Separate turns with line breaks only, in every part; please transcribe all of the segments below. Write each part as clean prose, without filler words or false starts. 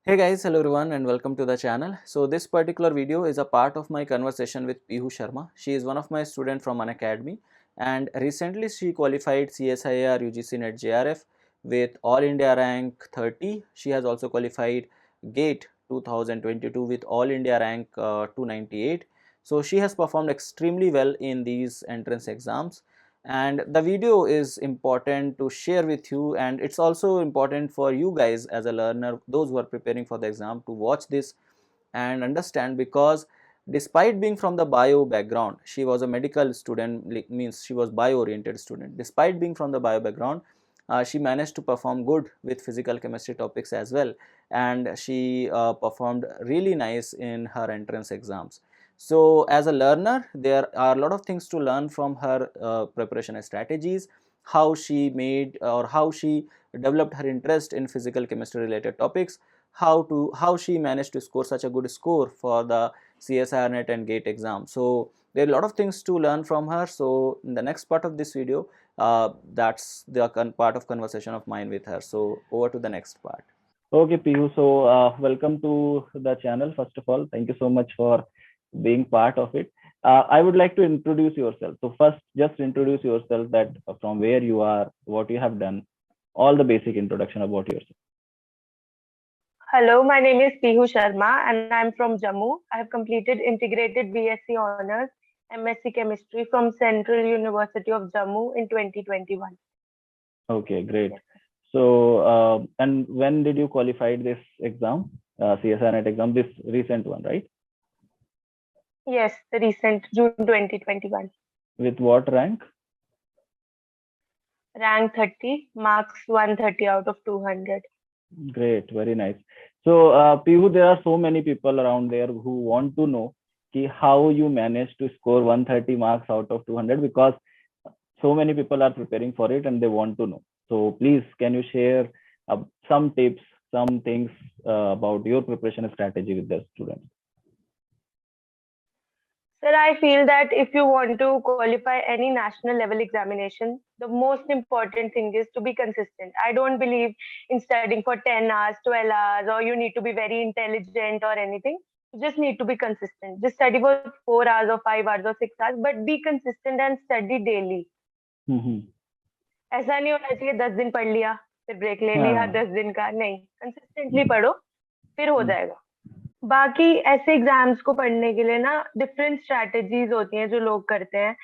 Hey guys, hello everyone and welcome to the channel. So this particular video is a part of my conversation with Peehu Sharma. She is one of my students from Unacademy and recently she qualified CSIR-UGC NET JRF with All India rank 30. She has also qualified GATE 2022 with All India rank 298. So she has performed extremely well in these entrance exams, and the video is important to share with you, and it's also important for you guys as a learner, those who are preparing for the exam, to watch this and understand, because despite being from the bio background, she was a medical student, means she was bio oriented student. Despite being from the bio background, she managed to perform good with physical chemistry topics as well, and she performed really nice in her entrance exams. So as a learner, there are a lot of things to learn from her preparation strategies, how she made or how she developed her interest in physical chemistry related topics, how she managed to score such a good score for the CSIR-NET and GATE exam. So there are a lot of things to learn from her. So in the next part of this video, that's the part of conversation of mine with her. So over to the next part.
Okay, Peehu. So, welcome to the channel. First of all, thank you so much for being part of it. I would like to introduce yourself. So, first, just introduce yourself, that from where you are, what you have done, all the basic introduction about yourself.
Hello, my name is Peehu Sharma and I'm from Jammu. I have completed integrated BSc Honours MSc Chemistry from Central University of Jammu in 2021.
Okay, great. So, and when did you qualify this exam, CSIR-NET exam, this recent one, right?
Yes, the recent June 2021.
With what rank?
Rank 30, marks 130 out of 200.
Great, very nice. So, Peehu, there are so many people around there who want to know how you managed to score 130 marks out of 200, because so many people are preparing for it and they want to know. So please, can you share some tips, some things about your preparation strategy with the students?
Sir, I feel that if you want to qualify any national level examination, the most important thing is to be consistent. I don't believe in studying for 10 hours, 12 hours, or you need to be very intelligent or anything. You just need to be consistent. Just study for 4 hours or 5 hours or 6 hours, but be consistent and study daily. ऐसा नहीं होना चाहिए 10 दिन पढ़ लिया फिर break ले लिया 10 दिन का, नहीं, कंसिस्टेंटली पढ़ो फिर हो जाएगा. बाकी ऐसे एग्जाम्स को पढ़ने के लिए ना डिफरेंट स्ट्रैटेजीज होती हैं जो लोग करते हैं.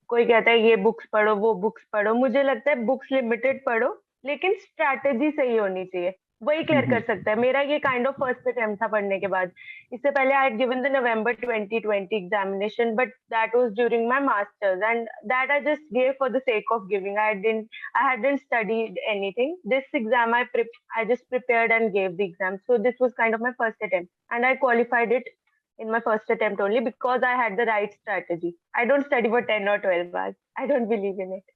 कोई कहता है ये बुक्स पढ़ो, वो बुक्स पढ़ो. मुझे लगता है बुक्स लिमिटेड पढ़ो, लेकिन स्ट्रैटेजी सही होनी चाहिए, वही क्लियर कर सकता है. मेरा ये काइंड ऑफ फर्स्ट अटेम्प्ट था पढ़ने के बाद. इससे पहले I had given the November 2020 examination, but that was during my masters and that I just gave for the sake of giving. I hadn't studied anything. This exam I just prepared and gave the exam. So this was kind of my first attempt and I qualified it in my first attempt only because I had the right strategy. I don't study for 10 or 12 hours. I don't believe in it.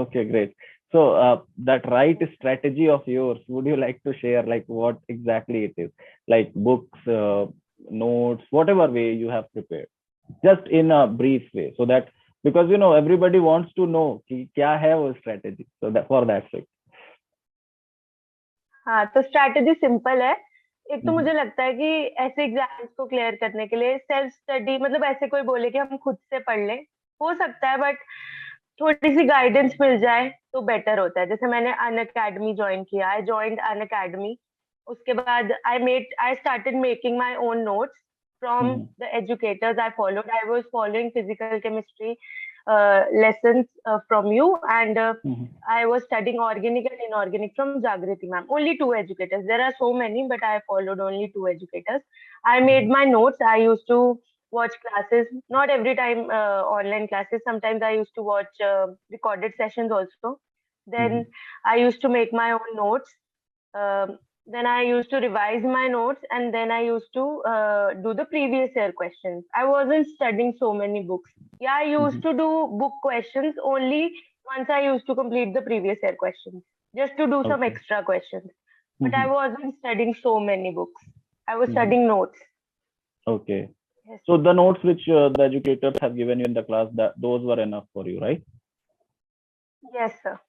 Okay, great. So that right strategy of yours, would you like to share, like what exactly it is? Like books, notes, whatever way you have prepared, just in a brief way, so that, because everybody wants to know kya hai wo strategy, so that for that sake.
हाँ, तो strategy simple है. एक तो मुझे लगता है कि ऐसे एग्जाम्स को क्लियर करने के लिए सेल्फ स्टडी, मतलब ऐसे कोई बोले कि हम खुद से पढ़ लें, हो सकता है, बट थोड़ी सी गाइडेंस मिल जाए तो बेटर होता है. जैसे मैंने अनअकैडमी ज्वाइन किया, आई जॉइंड अनअकैडमी. उसके बाद I started making my own notes from the educators I followed. I was following physical chemistry lessons from you, and I was studying organic and inorganic from Jagriti ma'am. Only 2 educators. There are so many, but I followed only 2 educators. I made my notes. I used to watch classes, not every time online classes. Sometimes I used to watch recorded sessions also. Then I used to make my own notes. Then I used to revise my notes, and then I used to do the previous year questions. I wasn't studying so many books. Yeah, I used to do book questions only once I used to complete the previous year questions, just to do some extra questions. But I wasn't studying so many books. I was studying notes.
Okay. Yes. So the notes which the educators have given you in the class, those were enough for you, right?
Yes, sir.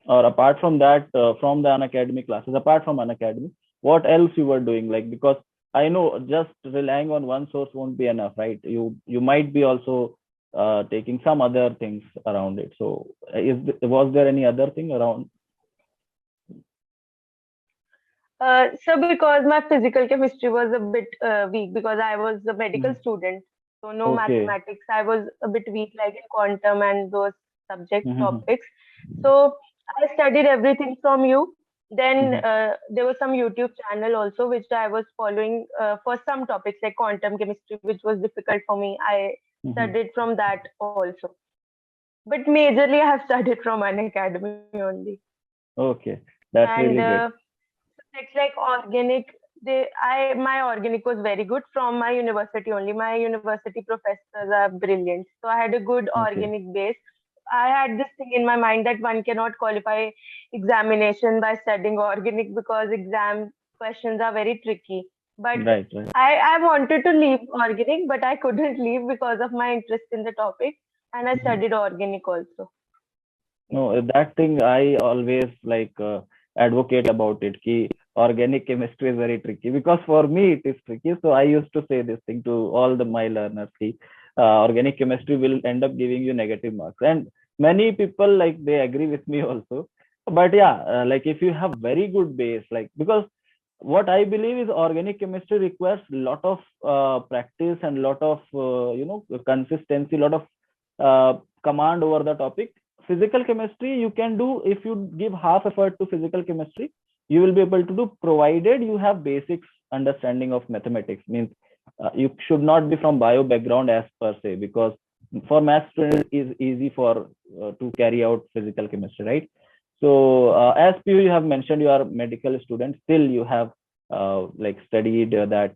Or apart from that, from the Unacademy classes, apart from Unacademy, what else you were doing, like, because I know just relying on one source won't be enough, right? You might be also taking some other things around it. So was there any other thing around?
So because my physical chemistry was a bit weak because I was a medical
Mhm.
student, so no
Okay.
mathematics. I was a bit weak like in quantum and those subject
Mhm.
topics. So I studied everything from you. Then
Mhm.
there was some YouTube channel also which I was following for some topics like quantum chemistry, which was difficult for me. I
Mhm.
studied from that also. But majorly I have studied from Unacademy only.
Okay, that's
And
really great.
subjects like organic, my organic was very good from my university only. My university professors are brilliant, so I had a good
Okay.
organic base. I had this thing in my mind that one cannot qualify examination by studying organic because exam questions are very tricky. But
Right, right.
I wanted to leave organic, but I couldn't leave because of my interest in the topic, and I
Mhm.
studied organic also.
No, that thing I always like advocate about it. Ki organic chemistry is very tricky because for me it is tricky. So I used to say this thing to all my learners. Ki, organic chemistry will end up giving you negative marks, and many people like they agree with me also. But yeah, like if you have very good base, like, because what I believe is organic chemistry requires a lot of practice and lot of consistency, lot of command over the topic. Physical chemistry you can do if you give half effort to physical chemistry, you will be able to do, provided you have basics understanding of mathematics. Means you should not be from bio background as per se, because for math student is easy for to carry out physical chemistry, right? So as you have mentioned, you are medical student, still you have like studied that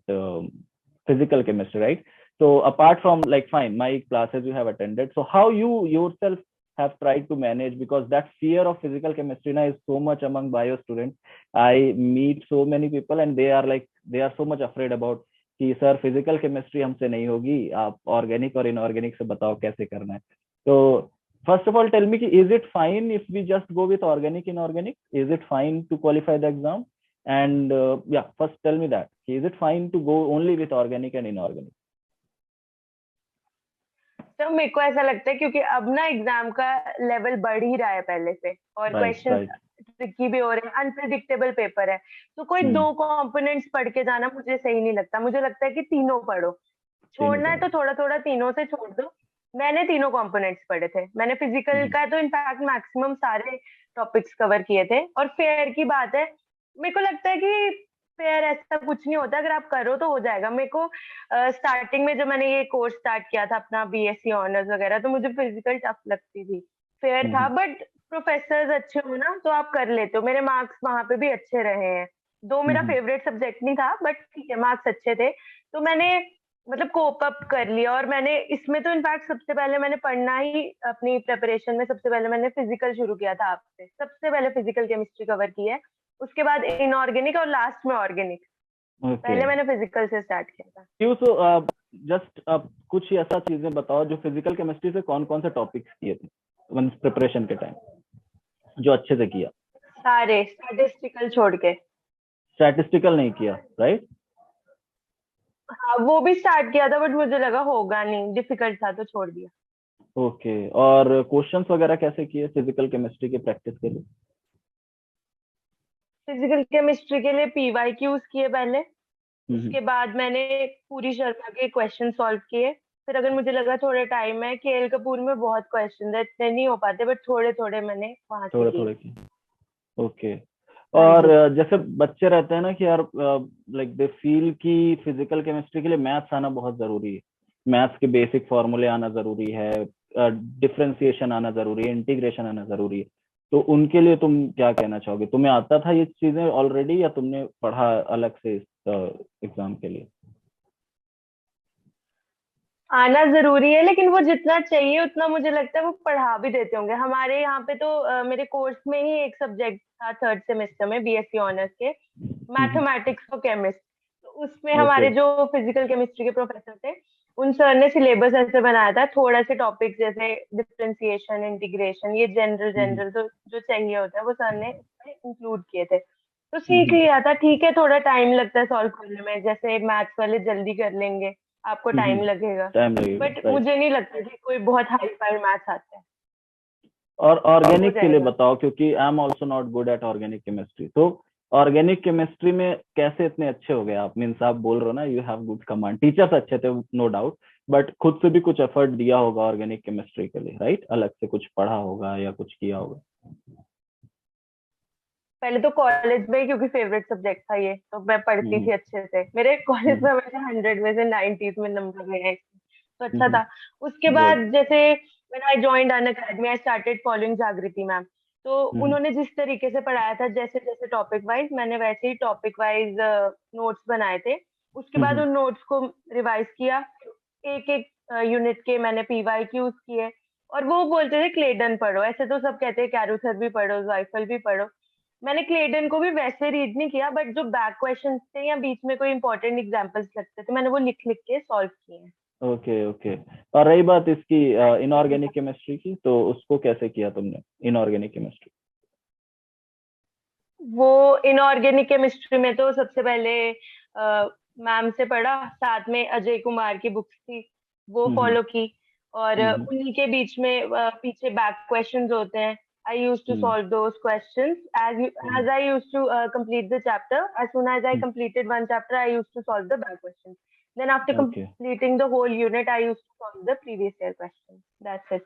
physical chemistry, right? So apart from, like, fine, my classes you have attended, so how you yourself have tried to manage, because that fear of physical chemistry now is so much among bio students. I meet so many people and they are like, they are so much afraid about कि sir physical chemistry हमसे नहीं होगी, आप organic और inorganic से बताओ कैसे करना है. तो first of all, tell me, is it fine if we just go with organic inorganic? Is it fine to qualify the exam? And yeah, first tell me that, is it fine to go only with organic and inorganic?
तो मेरे को ऐसा लगता है क्योंकि अब ना exam का लेवल बढ़ ही रहा है पहले से, और
Right,
क्वेश्चंस
right.
ट्रिकी भी हो रहे हैं, अनप्रिडिक्टेबल पेपर है, तो कोई
Hmm.
दो कंपोनेंट्स पढ़ के जाना मुझे सही नहीं लगता. मुझे लगता है कि तीनों पढ़ो.
तीनों
छोड़ना है
पढ़ो.
तो थोड़ा थोड़ा तीनों से छोड़ दो. मैंने तीनों कंपोनेंट्स पढ़े थे. मैंने फिजिकल
Hmm.
का तो इनफैक्ट मैक्सिमम सारे टॉपिक्स कवर किए थे. और फेयर की बात है, मेरे को लगता है कि फेयर ऐसा कुछ नहीं होता, अगर आप करो तो हो जाएगा. मेरे को स्टार्टिंग में जब मैंने ये कोर्स स्टार्ट किया था अपना बीएससी ऑनर्स वगैरह, तो मुझे फिजिकल टफ लगती थी. फेयर था,
Hmm.
बट प्रोफेसर्स अच्छे हो ना तो आप कर लेते हो. मेरे मार्क्स वहां पे भी अच्छे रहे हैं. दो मेरा
Hmm.
फेवरेट सब्जेक्ट नहीं था, बट ठीक है, मार्क्स अच्छे थे. तो मैंने मतलब कोप अप कर लिया. और मैंने इसमें तो इनफैक्ट सबसे पहले मैंने पढ़ना ही अपनी प्रिपरेशन में, सबसे पहले मैंने फिजिकल शुरू किया था आपसे. सबसे पहले फिजिकल केमिस्ट्री कवर की है, उसके बाद इनऑर्गेनिक और लास्ट में ऑर्गेनिक. पहले
Okay.
मैंने फिजिकल से स्टार्ट किया था.
क्यों? तो जस्ट कुछ ऐसा चीजें बताओ जो फिजिकल केमिस्ट्री से कौन कौन से टॉपिक्स किए थे वन प्रिपरेशन के टाइम, जो अच्छे से किया.
सारे स्टैटिस्टिकल छोड़ के.
स्टैटिस्टिकल नहीं किया, राइट?
हाँ, वो भी स्टार्ट किया था, बट मुझे लगा होगा नहीं, डिफिकल्ट था तो छोड़ दिया.
ओके. और क्वेश्चंस वगैरह कैसे किए फिजिकल केमिस्ट्री के प्रैक्टिस के लिए?
फिजिकल केमिस्ट्री के लिए पीवाईक्यूज किए पहले.
हम्म.
उसके बाद मैंने पूरी शर्मा के क्वेश्चन सॉल्व किए. फिर अगर मुझे लगा थोड़ा टाइम है, केएल कपूर में बहुत क्वेश्चन है, इतने नहीं हो पाते, बट थोड़े थोड़े मैंने वहां से
थोड़े
किए.
थोड़े किए. ओके.
हाँ
और
जी.
जैसे बच्चे रहते हैं ना कि यार, लाइक दे फील कि फिजिकल केमिस्ट्री के लिए मैथ्स आना बहुत जरूरी है, मैथ्स के बेसिक फॉर्मूले आना जरूरी है, डिफरेंशिएशन आना जरूरी है, इंटीग्रेशन आना जरूरी है. तो उनके लिए तुम क्या कहना चाहोगे? तुम्हें आता था ये चीजें ऑलरेडी, या तुमने पढ़ा अलग से इस एग्जाम के लिए?
आना जरूरी है, लेकिन वो जितना चाहिए उतना मुझे लगता है वो पढ़ा भी देते होंगे. हमारे यहाँ पे तो मेरे कोर्स में ही एक सब्जेक्ट था थर्ड सेमेस्टर में बीएससी ऑनर्स के, मैथमेटिक्स फॉर केमिस्ट. तो उसमें
ओके.
हमारे जो फिजिकल केमिस्ट्री के प्रोफेसर थे, उन सर ने सिलेबस ऐसे बनाया था, थोड़ा से टॉपिक जैसे डिफरेंशिएशन, इंटीग्रेशन, ये जनरल जनरल तो जो चाहिए होता है वो सर ने इंक्लूड किए थे. तो सीख लिया था। ठीक है, थोड़ा टाइम लगता है सॉल्व करने में, जैसे मैथ्स वाले जल्दी कर लेंगे, आपको टाइम लगेगा,
टाइम लगेगा,
बट
राइट।
मुझे नहीं लगता कि कोई बहुत हाई फाई मैथ्स आता है।
और
हो
ऑर्गेनिक के लिए
जाएगा।
बताओ, क्योंकि I am also not good at organic chemistry. तो ऑर्गेनिक केमिस्ट्री में कैसे इतने अच्छे हो गए आप? मीन्स आप बोल रहे हो ना you have good command, teachers अच्छे थे नो डाउट, बट खुद से भी कुछ एफर्ट दिया होगा ऑर्गेनिक केमिस्ट्री के लिए, राइट? अलग से कुछ पढ़ा होगा या कुछ किया होगा।
पहले तो कॉलेज में, क्योंकि फेवरेट सब्जेक्ट था ये, तो मैं पढ़ती
हम्म
थी अच्छे से। मेरे कॉलेज
हम्म
में हमेशा 100 में से 90s में नंबर गए हैं, तो अच्छा था। उसके बाद
गुड।
जैसे when I joined Unacademy, I started following जागृति मैम। तो उन्होंने जिस तरीके से पढ़ाया था, जैसे जैसे टॉपिक वाइज, मैंने वैसे ही टॉपिक वाइज नोट्स बनाए थे। उसके बाद उन नोट्स को रिवाइज किया, एक एक यूनिट के मैंने पीवाईक्यूज किए। और वो बोलते थे क्लेडन पढ़ो, ऐसे तो सब कहते हैं कैरुथर भी पढ़ो, जाइफल भी पढ़ो। मैंने क्लेडन को भी वैसे रीड नहीं किया, बट जो बैक क्वेश्चंस थे या बीच में कोई इंपॉर्टेंट एग्जांपल्स लगते थे, मैंने वो लिख लिख के सॉल्व किए हैं।
Okay okay. और रही बात इसकी इनऑर्गेनिक केमिस्ट्री की, तो उसको कैसे किया तुमने, इनऑर्गेनिक केमिस्ट्री?
वो इनऑर्गेनिक केमिस्ट्री में तो सबसे पहले मैम से पढ़ा, साथ में अजय कुमार की बुक्स थी, वो
हम्म
फॉलो की। और
हम्म
उन्हीं के बीच में पीछे बैक क्वेश्चंस होते हैं, I use to
hmm
solve those questions as I used to complete the chapter. As soon as I completed one chapter, I used to solve the back questions. Then after
okay
completing the whole unit, I used to solve the previous year questions. That's it.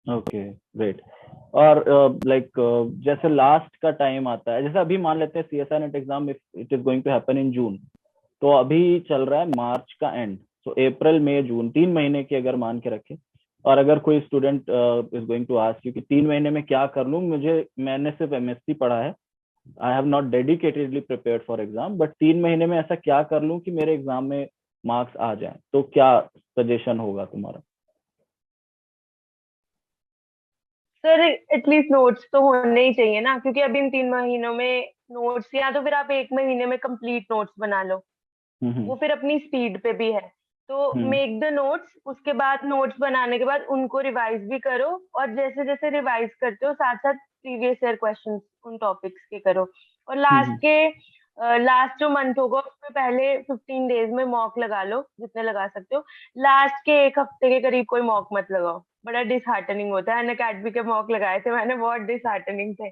Okay great. और like जैसे last का time आता है, जैसे अभी मान लेते हैं CSI NET exam if it is going to happen in June, तो अभी चल रहा है मार्च का एंड, तो अप्रैल मई जून 3 महीने की अगर मान के रखें, और अगर कोई student is going to ask you कि 3 महीने में क्या कर लूं, मैंने सिर्फ एमएससी पढ़ा है, I have not dedicatedly prepared for exam, but 3 महीने में ऐसा क्या कर लूं कि मेरे एग्जाम में मार्क्स आ जाए, तो क्या सजेशन होगा तुम्हारा?
सर एटलीस्ट नोट्स तो होने ही चाहिए ना, क्योंकि अभी इन 3 महीनों में नोट्स, या तो फिर आप 1 महीने में कंप्लीट नोट्स बना लो,
हम्म
वो फिर अपनी स्पीड पे भी है। तो
हम्म
मेक द नोट्स, उसके बाद नोट्स बनाने के बाद उनको रिवाइज भी करो, और जैसे जैसे रिवाइज करते हो साथ साथ प्रीवियस ईयर क्वेश्चंस उन टॉपिक्स के करो। और
हम्म
लास्ट जो मंथ होगा उसमें पहले 15 डेज में मॉक लगा लो, जितने लगा सकते हो। लास्ट के एक हफ्ते के करीब कोई मॉक मत लगाओ, बड़ा डिसहार्टनिंग होता है। अनअकैडमी के मॉक लगाए थे मैंने, बहुत डिसहार्टनिंग थे।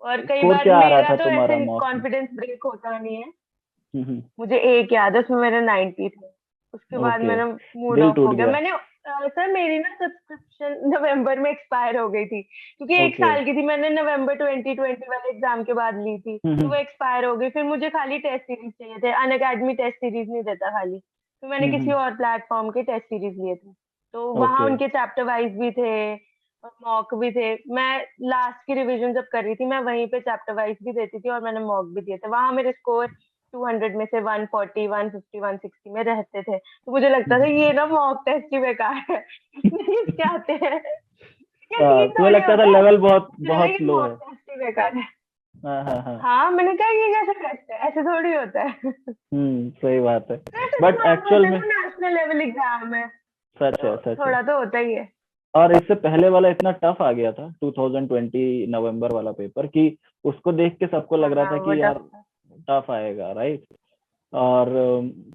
और कई
स्कोर
बार
क्या आ रहा
मेरा
था
तो
तुम्हारा
ऐसे
मॉक में?
कॉन्फिडेंस ब्रेक होता नहीं है। मुझे एक याद है, उसमें मेरे 90 थे। उसके बाद
ओके,
मेरा मूड
दिल
ऑफ
टूट
हो गया।
गया।
मैंने सर मेरी ना सब्सक्रिप्शन नवंबर में एक्सपायर हो गई थी, क्योंकि एक
ओके।
साल की थी, मैंने नवंबर 2020 वाले एग्जाम के बाद ली थी, तो वो एक्सपायर हो गई। फिर मुझे खाली टेस्ट सीरीज चाहिए थे, अनअकैडमी टेस्ट सीरीज नहीं देता खाली, तो मैंने किसी और प्लेटफॉर्म के टेस्ट सीरीज लिए थे। तो वहां
ओके।
उनके चैप्टर वाइज भी थे और मॉक भी थे। मैं लास्ट की रिवीजन जब कर रही थी, मैं वहीं पे चैप्टर वाइज भी देती थी और मैंने मॉक भी दिए थे। वहां मेरे स्कोर 200 में से 140, 150, 160 में रहते थे। तो मुझे लगता था ये ना मॉक टेस्ट ही बेकार है, इसमें क्या आते हैं, ये ठीक
तुम्हें
थोड़ी
लगता था
होता है।
लेवल बहुत
मुझे लगा
बहुत
ये
लो
मॉक
है?
टेस्ट ही बेकार है।
हाँ हाँ हाँ।
हाँ, मैंने कहा ये कैसे करते हैं, ऐसे थोड़ी होता है।
सही बात है।
तो ऐसे
बट
तो आप
एक्चुअल
बोलते
में
हैं ना, नेशनल लेवल एग्जाम है,
सच
तो
है, सच है।
थोड़ा तो होता ही है।
और इससे पहले वाला इतना टफ आ गया था 2020 नवंबर वाला पेपर, कि उसको देख के सबको लग रहा
हाँ
था
वो
कि यार
टफ था।
टफ आएगा, राइट? और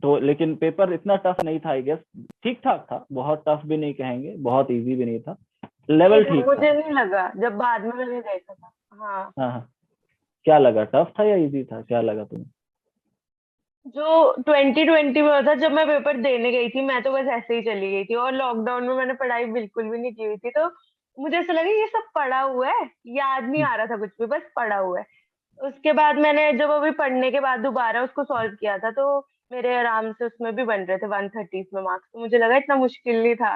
तो लेकिन पेपर इतना टफ नहीं था, आई गेस ठीक ठाक था, बहुत टफ भी नहीं कहेंगे, बहुत इजी भी नहीं था,
नहीं
लेवल
था,
ठीक था।
मुझे नहीं लगा, जब बाद में मैंने देखा था। हाँ,
हाँ हाँ। क्या लगा, टफ था या इजी था, क्या लगा तुम्हें?
जो 2020 में हुआ था, जब मैं पेपर देने गई थी, मैं तो बस ऐसे ही चली गई थी, और लॉकडाउन में मैंने पढ़ाई बिल्कुल भी नहीं की हुई थी। तो मुझे ऐसा लगा ये सब पढ़ा हुआ है, याद नहीं आ रहा था कुछ भी, बस पढ़ा हुआ है। उसके बाद मैंने जब अभी पढ़ने के बाद दोबारा उसको सॉल्व किया था, तो मेरे आराम से उसमें भी बन रहे थे 130 में मार्क्स। तो मुझे लगा इतना मुश्किल नहीं था,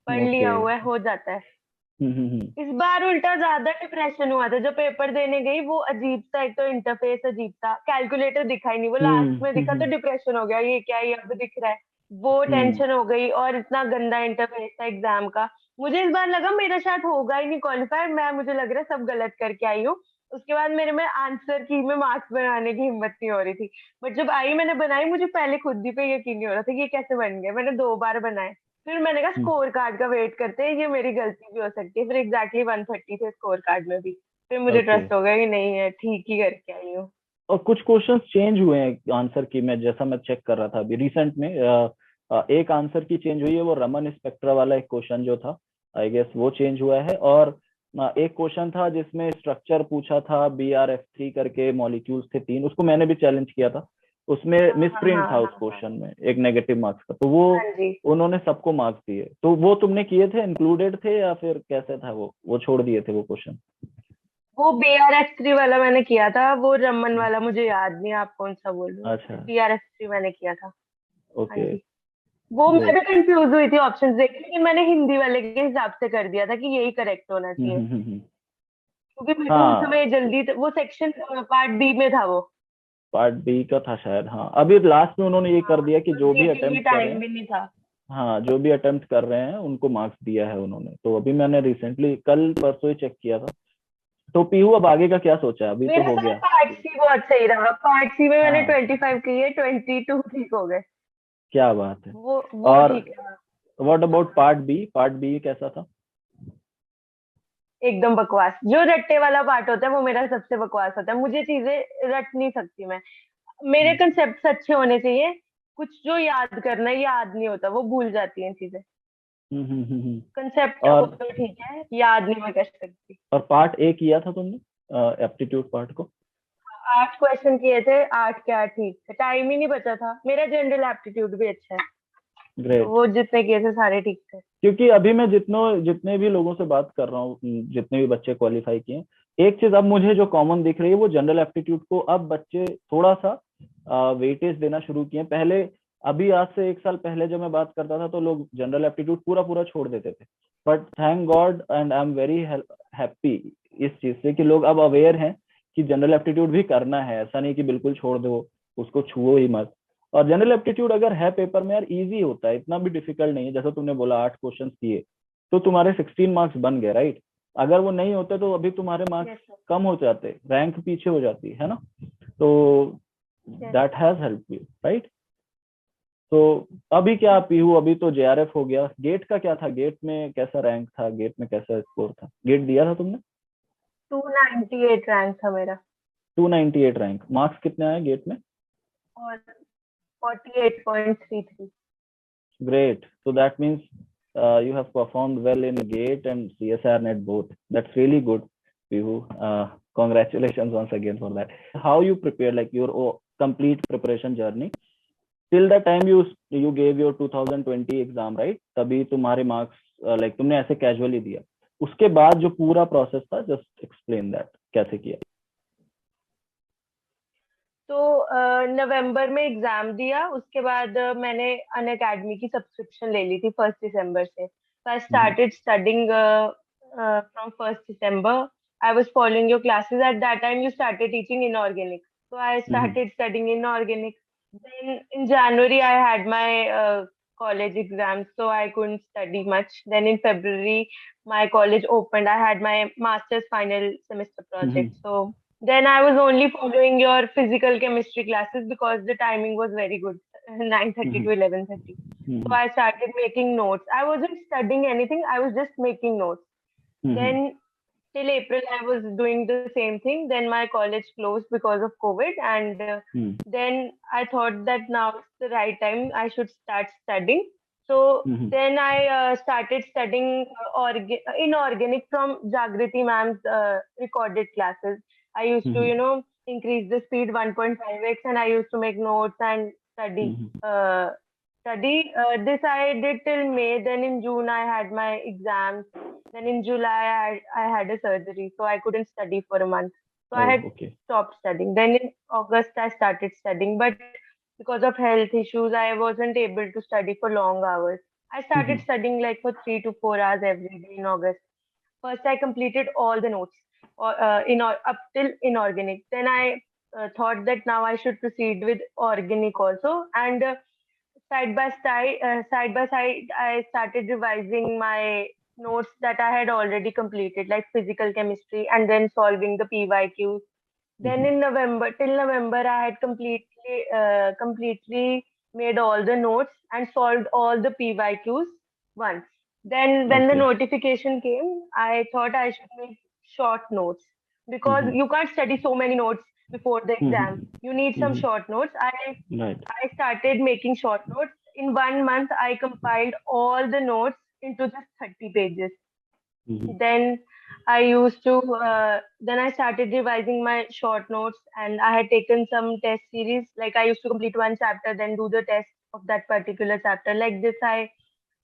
पढ़
ओके।
लिया हुआ है, हो जाता है। इस बार उल्टा ज्यादा डिप्रेशन हुआ था जब पेपर देने गई। वो अजीब सा, एक तो इंटरफेस अजीब था, कैलकुलेटर दिखा ही नहीं, वो लास्ट में दिखा तो डिप्रेशन हो गया, ये क्या है, ये अब दिख रहा है, वो टेंशन हो गई। और इतना गंदा इंटरफेस था एग्जाम का। मुझे इस बार लगा मेरा शायद होगा ही नहीं क्वालिफाई, मैं, मुझे लग रहा है सब गलत करके आई हूँ। उसके बाद मेरे में आंसर की में मार्क्स बनाने की हिम्मत नहीं हो रही थी, बट जब आई मैंने बनाई, मुझे पहले खुद ही पे यकीन नहीं हो रहा था कि ये कैसे बन गया। मैंने 2 बार बनाए, फिर मैंने कहा स्कोर कार्ड का वेट करते हैं, ये मेरी गलती भी हो सकती है। फिर एग्जैक्टली 130 थे स्कोर कार्ड में भी, फिर मुझे
ओके।
ट्रस्ट हो गया कि नहीं है, ठीक ही करके आई हूँ।
और कुछ क्वेश्चंस चेंज हुए हैं आंसर की, मैं जैसा मैं चेक कर रहा था अभी रिसेंट में, एक आंसर की चेंज हुई है, वो रमन स्पेक्ट्रा वाला एक क्वेश्चन जो था, आई गेस वो चेंज हुआ है। और एक क्वेश्चन था जिसमें स्ट्रक्चर पूछा था, BRF3 करके मॉलिक्यूल्स थे 3, उसको मैंने भी चैलेंज किया था, उसमें मिसप्रिंट था उस क्वेश्चन में एक नेगेटिव मार्क्स का, तो वो
हाँ जी।
उन्होंने सबको मार्क्स दिए। तो वो तुमने किए थे, इंक्लूडेड थे या फिर कैसे था वो छोड़ दिए थे वो क्वेश्चन?
वो BRF3 वाला मैंने किया था, वो रमन वाला मुझे याद नहीं आप कौन सा बोल रहे हो।
अच्छा,
BRF3 मैंने किया था। हाँ
ओके,
जी। वो मैं भी
ग्रेट।
कंफ्यूज हुई थी ऑप्शंस देख के, लेकिन मैंने हिंदी वाले के हिसाब से कर दिया था कि यही करेक्ट होना चाहिए,
हम्म।
क्योंकि मेरे को उस
हाँ,
समय जल्दी वो सेक्शन पार्ट बी में था वो।
पार्ट बी का था शायद। हाँ, अभी लास्ट में उन्होंने ये कर
हाँ,
दिया कि
और
जो भी
देखे भी
अटेम्प्ट कर रहे
टाइम
हैं,
भी नहीं था।
हाँ जो भी अटेम्प्ट कर रहे हैं उनको मार्क्स दिया है उन्होंने। तो अभी मैंने रिसेंटली कल परसों ही चेक किया था। तो पीहू अब आगे का क्या सोचा है? अभी तो
मेरा
हो
तो
गया।
पार्ट सी बहुत सही रहा, पार्ट सी में मैंने
हाँ,
25 किए, 22 ठीक हो गए।
क्या बात है।
वो
और
ठीक है।
What about part B? Part B कैसा था?
एकदम बकवास। जो रट्टे वाला पार्ट होता है वो मेरा सबसे बकवास होता है, मुझे चीजें रट नहीं सकती मैं। मेरे कंसेप्ट अच्छे होने चाहिए, कुछ जो याद करना है याद नहीं होता, वो भूल जाती हैं चीजें।
हम्म।
कंसेप्ट हो
और
तो ठीक है, याद नहीं मैं कर सकती।
पार्ट ए किया था तुमने एप्टीट्यूड पार्ट को?
8 क्वेश्चन किए थे, 8 क्या ठीक थे, टाइम ही नहीं बचा था। मेरा जनरल एप्टीट्यूड भी अच्छा है, तो
ग्रेट।
वो जितने किए थे सारे ठीक थे।
क्योंकि अभी मैं जितने भी लोगों से बात कर रहा हूँ, जितने भी बच्चे क्वालिफाई किए, एक चीज अब मुझे जो कॉमन दिख रही है वो जनरल एप्टीट्यूड को अब बच्चे थोड़ा सा वेटेज देना शुरू किए। पहले, अभी आज से 1 साल पहले जब मैं बात करता था तो लोग जनरल एप्टीट्यूड पूरा पूरा छोड़ देते थे। But thank God and I am very happy इस चीज से कि लोग अब अवेयर हैं कि जनरल एप्टीट्यूड भी करना है, ऐसा नहीं कि बिल्कुल छोड़ दो, उसको छुओ ही मत। और जनरल एप्टीट्यूड अगर है पेपर में यार, इजी होता है, इतना भी डिफिकल्ट नहीं है। जैसा तुमने बोला 8 क्वेश्चन किए तो तुम्हारे 16 मार्क्स बन गए, राइट? अगर वो नहीं होते तो अभी तुम्हारे मार्क्स
यस सर।
कम हो जाते, रैंक पीछे हो जाती है ना। तो
yes.
That has help you, right? तो अभी क्या पीहू, अभी तो JRF हो गया, गेट का क्या था? गेट में कैसा रैंक था? गेट में कैसा स्कोर था? गेट दिया था तुमने?
298 रैंक था मेरा।
298 रैंक। मार्क्स कितने आए गेट में?
और 48.33।
Great. So that means you have performed well in GATE and CSIR-NET both. That's really good, Pihu. Congratulations once again for that. How you prepared, like your complete preparation journey till the time you gave your 2020 exam, right? तभी तुम्हारे marks like तुमने ऐसे casually दिया, उसके बाद जो पूरा process था, just explain that कैसे किया?
तो नवंबर में एग्जाम दिया, उसके बाद मैंने अनअकैडमी की सब्सक्रिप्शन ले ली थी 1 दिसंबर से। तो I started studying from 1 December. I was following your classes at that time, you started teaching inorganic, so I started studying inorganic. Then in January I had my college exams, so I couldn't study much. Then in February my college opened. I had my master's final semester project. So then I was only following your physical chemistry classes because the timing was very good, 9:30 to 11:30. So I started making notes. I wasn't studying anything. I was just making notes. Then till April, I was doing the same thing. Then my college closed because of COVID, and then I thought that now is the right time. I should start studying. So then I started studying inorganic from Jagriti ma'am's recorded classes. I used to, increase the speed 1.5x, and I used to make notes and study. This I did till May. Then in June I had my exams. Then in July I had a surgery, so I couldn't study for a month. So I
Oh,
had
okay.
stopped studying. Then in August I started studying, but because of health issues, I wasn't able to study for long hours. I started studying like for 3 to 4 hours every day in August. First, I completed all the notes up till inorganic. Then I thought that now I should proceed with organic also, and side by side, I started revising my notes that I had already completed, like physical chemistry, and then solving the PYQs. Then in November, till November, I had completely made all the notes and solved all the PYQs once. Then when the
Okay.
notification came, I thought I should make short notes because you can't study so many notes before the exam. You need some short notes.
Right.
I started making short notes. In 1 month, I compiled all the notes into just 30 pages. Then then I started revising my short notes, and I had taken some test series. Like I used to complete one chapter, then do the test of that particular chapter. Like this, I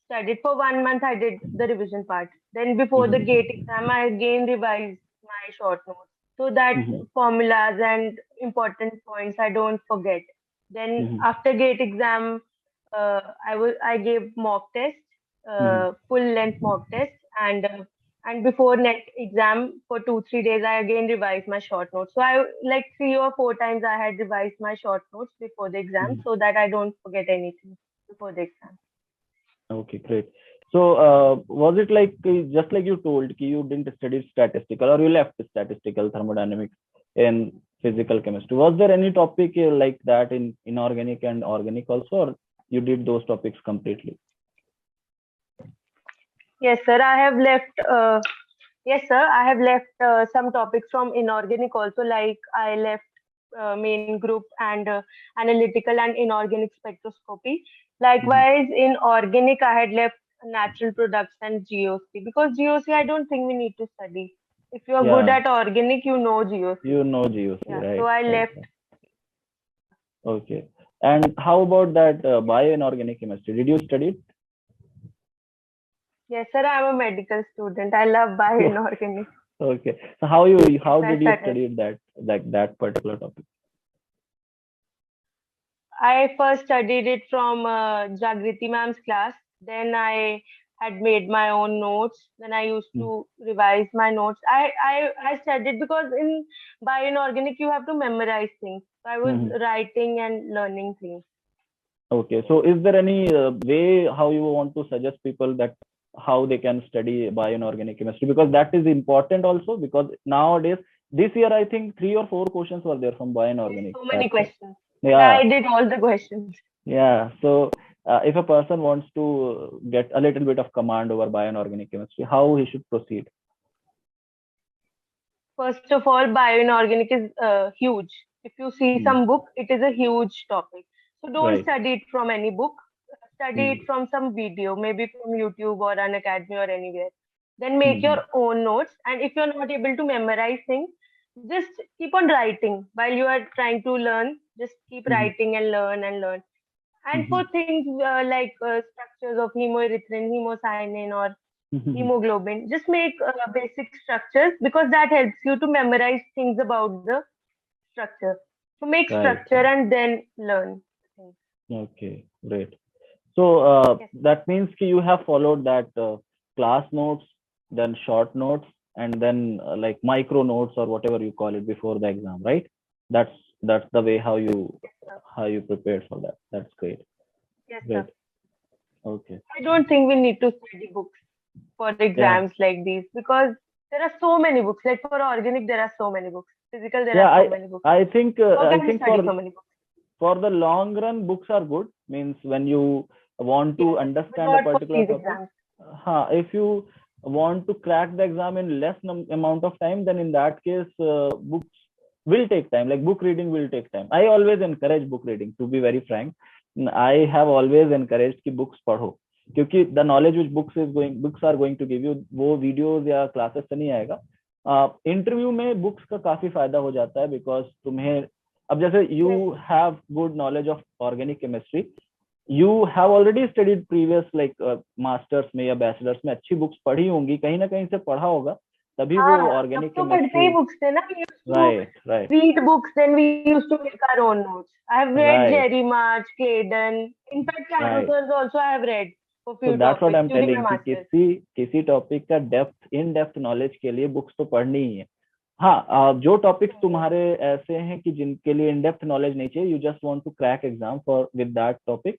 studied for 1 month. I did the revision part. Then before the gate exam, I again revised my short notes so that formulas and important points I don't forget. Then after gate exam, I gave mock test, full length mock test, and before net exam for 2-3 days, I again revised my short notes. So I like 3 or 4 times I had revised my short notes before the exam so that I don't forget anything before the exam.
Okay, great. So was it like just like you told you didn't study statistical, or you left statistical thermodynamics in physical chemistry? Was there any topic like that in inorganic and organic also, or you did those topics completely?
Yes, sir. I have left. Yes, sir. I have left some topics from inorganic also. Like I left main group and analytical and inorganic spectroscopy. Likewise, in organic, I had left natural products and GOC, because GOC I don't think we need to study. If you are good at organic, you know GOC.
You know GOC,
Yeah,
right?
so I left.
Okay. And how about that bio-inorganic chemistry? Did you study it?
Yes, sir. I'm a medical student. I love bio-inorganic.
Okay. So how did you
studied.
study that particular topic?
I first studied it from Jagriti ma'am's class. Then I had made my own notes. Then I used to revise my notes. I studied because in bio-inorganic you have to memorize things. So I was writing and learning things.
Okay. So is there any way how you want to suggest people that how they can study bio-inorganic chemistry? Because that is important also, because nowadays, this year, I think 3 or 4 questions were there from bio-inorganic.
So many questions.
Yeah.
I did all the questions.
Yeah. So if a person wants to get a little bit of command over bio-inorganic chemistry, how he should proceed?
First of all, bio-inorganic is huge. If you see some book, it is a huge topic. So don't study it from any book. Study it from some video, maybe from YouTube or Unacademy or anywhere. Then make your own notes. And if you're not able to memorize things, just keep on writing while you are trying to learn. Just keep writing and learn and learn. And for things like structures of hemoerythrin, hemocyanin, or hemoglobin, just make basic structures, because that helps you to memorize things about the structure. So make structure and then learn things.
Okay, great. So that means you have followed that class notes, then short notes, and then like micro notes or whatever you call it before the exam, right? That's the way how you prepared for that. That's great.
Yes,
great.
Sir.
Okay.
I don't think we need to study books for exams like these, because there are so many books. Like for organic, there are so many books. Physical, there are so many books.
I think
so many books?
For the long run, books are good. Means when you want to understand a particular topic. If you want to crack the exam in less amount of time, then in that case, books will take time. Like book reading will take time. I always encourage book reading. To be very frank, I have always encouraged कि books पढ़ो, क्योंकि the knowledge which books are going to give you, वो videos या classes से नहीं आएगा. Interview में books का काफी फायदा हो जाता है, बिकॉज तुम्हें अब जैसे you have good knowledge of organic chemistry, you have already studied previous like masters में या बैचलर्स में अच्छी बुक्स पढ़ी होंगी, कहीं ना कहीं से पढ़ा होगा, तभी वो ऑर्गेनिक
केमिस्ट्री बुक्स थे ना.
Right
read books, then we used to make our own notes. I have read Jerry March, Clayton, in fact Carruthers also I have read.
So that's what I'm telling कि किसी topic का in depth knowledge के लिए books तो पढ़नी ही है. हाँ, जो टॉपिक्स तुम्हारे ऐसे हैं कि जिनके लिए इन डेप्थ नॉलेज नहीं चाहिए, you just want to crack exam for with that topic,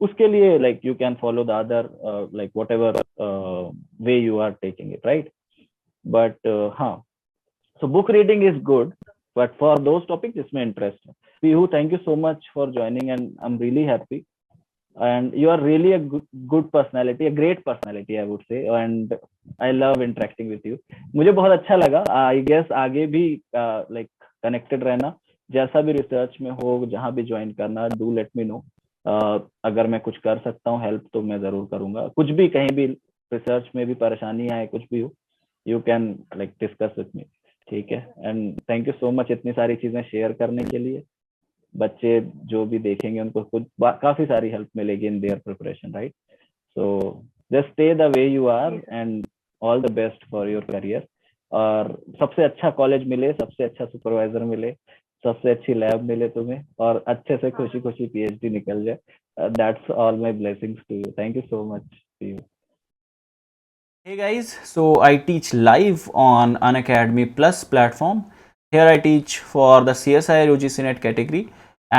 उसके लिए like you can follow the other like whatever way you are taking it, right. But हाँ, so book reading is good, but for those topics जिसमें interest है. Pihu, thank you so much for joining and I am really happy. And you are really a good personality, a great personality, I would say, and I love interacting with you. मुझे बहुत अच्छा लगा. I guess आगे भी like connected रहना. जैसा भी research में हो, जहाँ भी ज्वाइन करना, डू लेट मी नो। अगर मैं कुछ कर सकता हूँ हेल्प तो मैं जरूर करूंगा। कुछ भी, कहीं भी रिसर्च में भी परेशानी आए, कुछ भी हो, you can like discuss with me. ठीक है, and thank you so much इतनी सारी चीजें शेयर करने के लिए। बच्चे जो भी देखेंगे उनको खुद काफी सारी हेल्प मिलेगी in their preparation, right? So just stay the way you are and all the best for your career. और सबसे अच्छा कॉलेज मिले, सबसे अच्छा सुपरवाइजर मिले, सबसे अच्छी लैब मिले तुम्हें, और अच्छे से खुशी खुशी पीएचडी निकल जाए। That's all my blessings to you. Thank you so much to you.
Hey guys, so I teach live on Unacademy Plus platform. Here I teach for the CSIR-UGC NET category,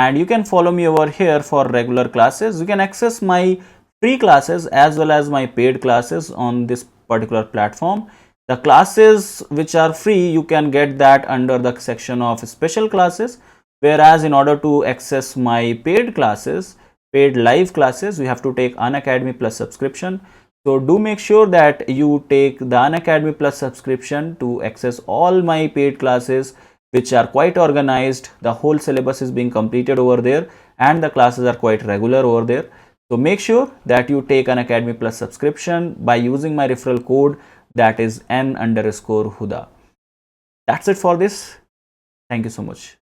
and you can follow me over here for regular classes. You can access my free classes as well as my paid classes on this particular platform. The classes which are free, you can get that under the section of special classes, whereas in order to access my paid classes, paid live classes, you have to take Unacademy Plus subscription. So do make sure that you take the Unacademy Plus subscription to access all my paid classes, which are quite organized. The whole syllabus is being completed over there and the classes are quite regular over there. So make sure that you take Unacademy Plus subscription by using my referral code, that is N_Huda. That's it for this. Thank you so much.